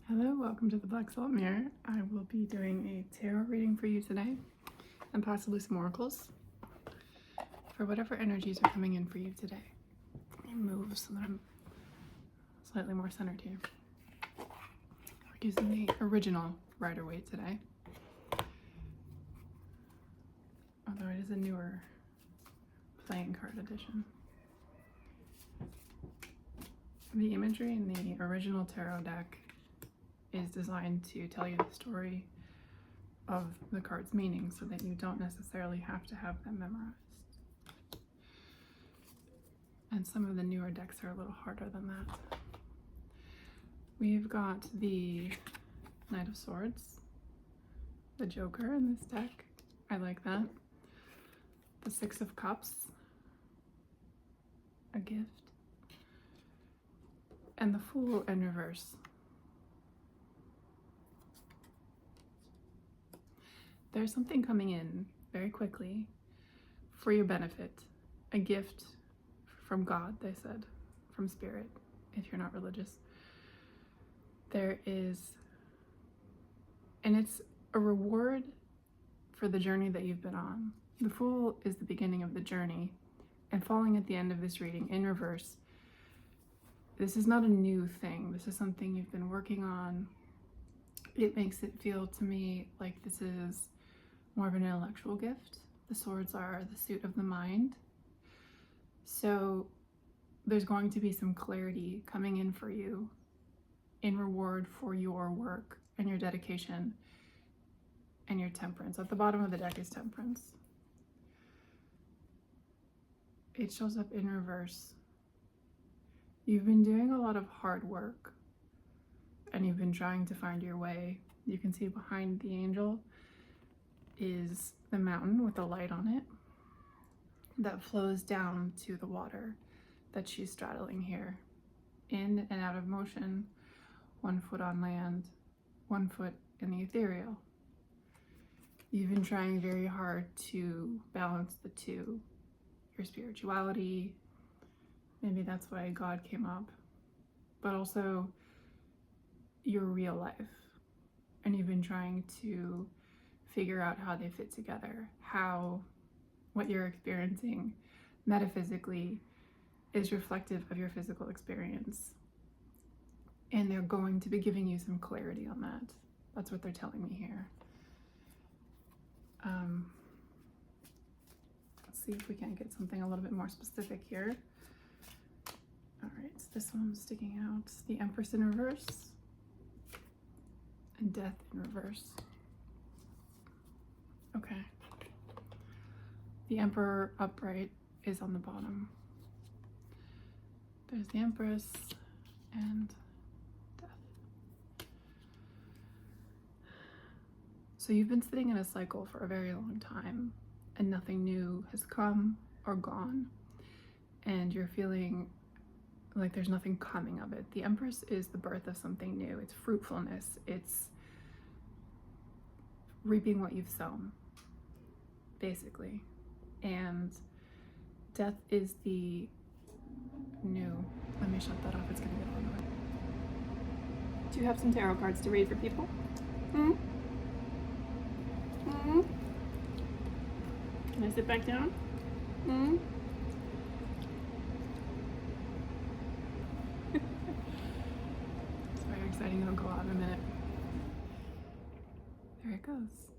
Hello, welcome to the Black Salt Mirror. I will be doing a tarot reading for you today and possibly some oracles for whatever energies are coming in for you today. Let me move so that I'm slightly more centered here. We're using the original Rider-Waite today, although it is a newer playing card edition. The imagery in the original tarot deck is designed to tell you the story of the card's meaning so that you don't necessarily have to have them memorized. And some of the newer decks are a little harder than that. We've got the Knight of Swords, the Joker in this deck. I like that. The Six of Cups, a gift, and the Fool in reverse. There's something coming in very quickly for your benefit, a gift from God, they said, from Spirit, if you're not religious. There is, and it's a reward for the journey that you've been on. The Fool is the beginning of the journey, and falling at the end of this reading in reverse, this is not a new thing. This is something you've been working on. It makes it feel to me like this is more of an intellectual gift. The swords are the suit of the mind. So there's going to be some clarity coming in for you in reward for your work and your dedication and your temperance. At the bottom of the deck is temperance. It shows up in reverse. You've been doing a lot of hard work and you've been trying to find your way. You can see behind the angel is the mountain with a light on it that flows down to the water that she's straddling here, in and out of motion, 1 foot on land, 1 foot in the ethereal. You've been trying very hard to balance the two, your spirituality, maybe that's why God came up, but also your real life. And you've been trying to figure out how they fit together, how what you're experiencing metaphysically is reflective of your physical experience. And they're going to be giving you some clarity on that. That's what they're telling me here. Let's see if we can get something a little bit more specific here. All right, so this one's sticking out. The Empress in reverse and Death in reverse. Okay. The Emperor upright is on the bottom. There's the Empress and Death. So you've been sitting in a cycle for a very long time and nothing new has come or gone. And you're feeling like there's nothing coming of it. The Empress is the birth of something new. It's fruitfulness. It's reaping what you've sown, basically. And Death is the new. Let me shut that off. It's gonna get all annoying. Do you have some tarot cards to read for people? Can I sit back down? It's very exciting. It'll go out in a minute. There it goes.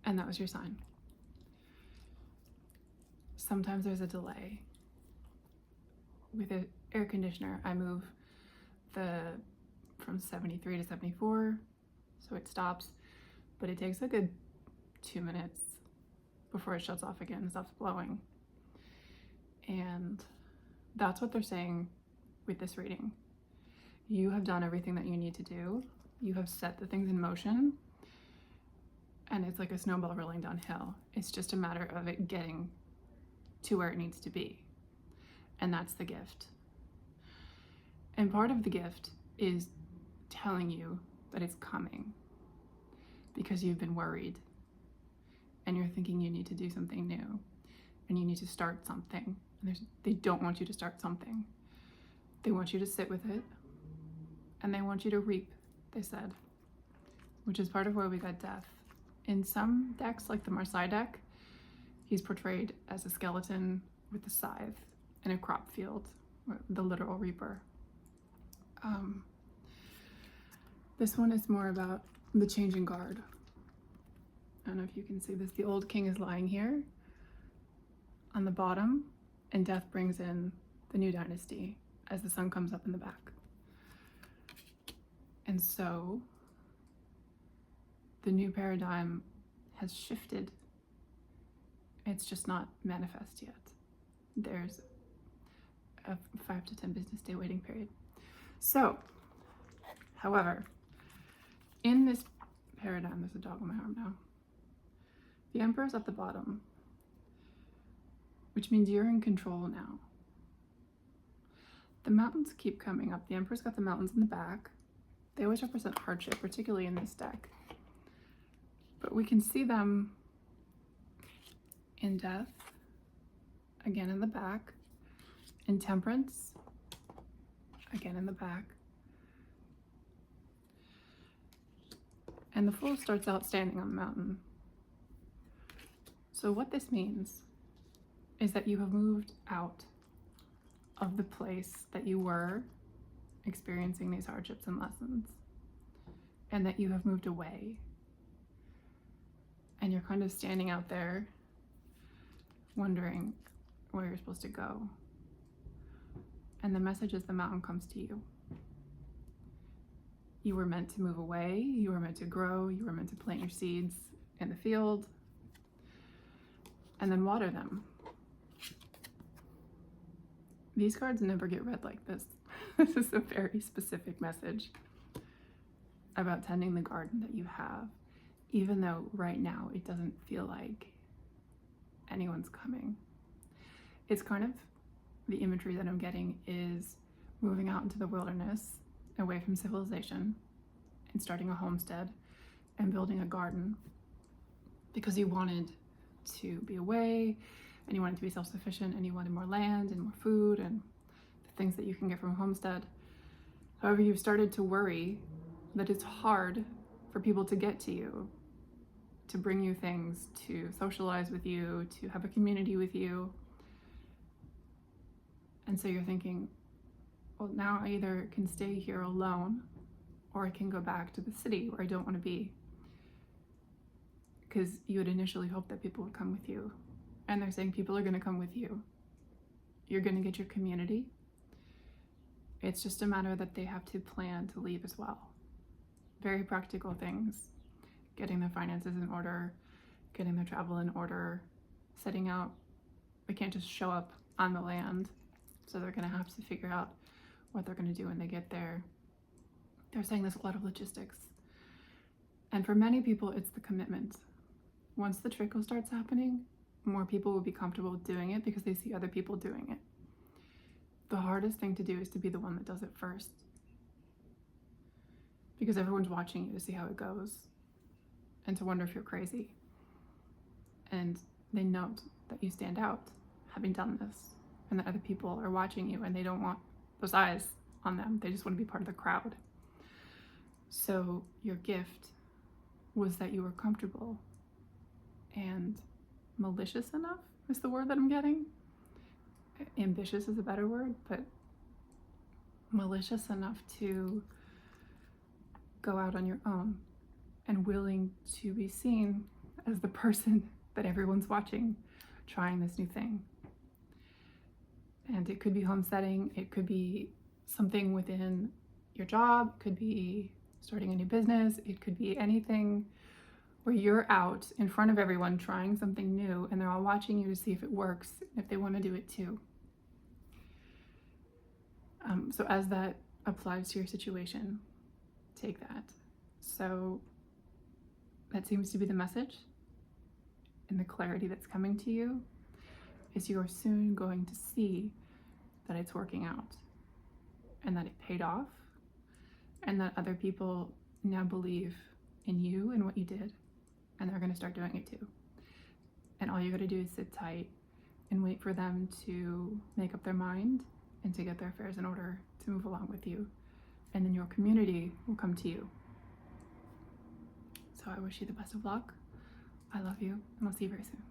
And that was your sign. Sometimes there's a delay. With an air conditioner, I move from 73 to 74, so it stops, but it takes a good 2 minutes before it shuts off again and stops blowing. And that's what they're saying with this reading. You have done everything that you need to do. You have set the things in motion, and it's like a snowball rolling downhill. It's just a matter of it getting to where it needs to be. And that's the gift. And part of the gift is telling you that it's coming because you've been worried and you're thinking you need to do something new and you need to start something. And they don't want you to start something. They want you to sit with it and they want you to reap they said, which is part of where we got death. In some decks, like the Marseille deck, he's portrayed as a skeleton with a scythe in a crop field, the literal reaper. This one is more about the changing guard. I don't know if you can see this. The old king is lying here on the bottom, and death brings in the new dynasty as the sun comes up in the back. And so the new paradigm has shifted. It's just not manifest yet. There's a 5 to 10 business day waiting period. So, however, in this paradigm, there's a dog on my arm now. The Emperor's at the bottom, which means you're in control now. The mountains keep coming up. The Emperor's got the mountains in the back. They always represent hardship, particularly in this deck. But we can see them in death, again in the back, in temperance, again in the back. And the Fool starts out standing on the mountain. So what this means is that you have moved out of the place that you were experiencing these hardships and lessons, and that you have moved away. And you're kind of standing out there wondering where you're supposed to go. And the message is the mountain comes to you. You were meant to move away, you were meant to grow, you were meant to plant your seeds in the field and then water them. These cards never get read like this. This is a very specific message about tending the garden that you have, even though right now it doesn't feel like anyone's coming. It's kind of the imagery that I'm getting is moving out into the wilderness, away from civilization, and starting a homestead and building a garden because you wanted to be away and you wanted to be self-sufficient and you wanted more land and more food and the things that you can get from a homestead. However, you've started to worry that it's hard for people to get to you, to bring you things, to socialize with you, to have a community with you. And so you're thinking, well, now I either can stay here alone or I can go back to the city where I don't want to be. Because you had initially hoped that people would come with you. And they're saying people are going to come with you. You're going to get your community. It's just a matter that they have to plan to leave as well. Very practical things. Getting their finances in order, getting their travel in order, setting out. They can't just show up on the land. So they're going to have to figure out what they're going to do when they get there. They're saying there's a lot of logistics. And for many people, it's the commitment. Once the trickle starts happening, more people will be comfortable doing it because they see other people doing it. The hardest thing to do is to be the one that does it first. Because everyone's watching you to see how it goes and to wonder if you're crazy. And they note that you stand out having done this and that other people are watching you and they don't want those eyes on them. They just want to be part of the crowd. So your gift was that you were comfortable and malicious enough is the word that I'm getting. Ambitious is a better word, but malicious enough to go out on your own and willing to be seen as the person that everyone's watching trying this new thing. And it could be homesteading, it could be something within your job, it could be starting a new business, it could be anything where you're out in front of everyone trying something new and they're all watching you to see if it works, if they want to do it too. So as that applies to your situation, take that. So that seems to be the message, and the clarity that's coming to you is you're soon going to see that it's working out and that it paid off and that other people now believe in you and what you did, and they're going to start doing it too. And all you got to do is sit tight and wait for them to make up their mind and to get their affairs in order to move along with you. And then your community will come to you. So I wish you the best of luck. I love you, and I'll see you very soon.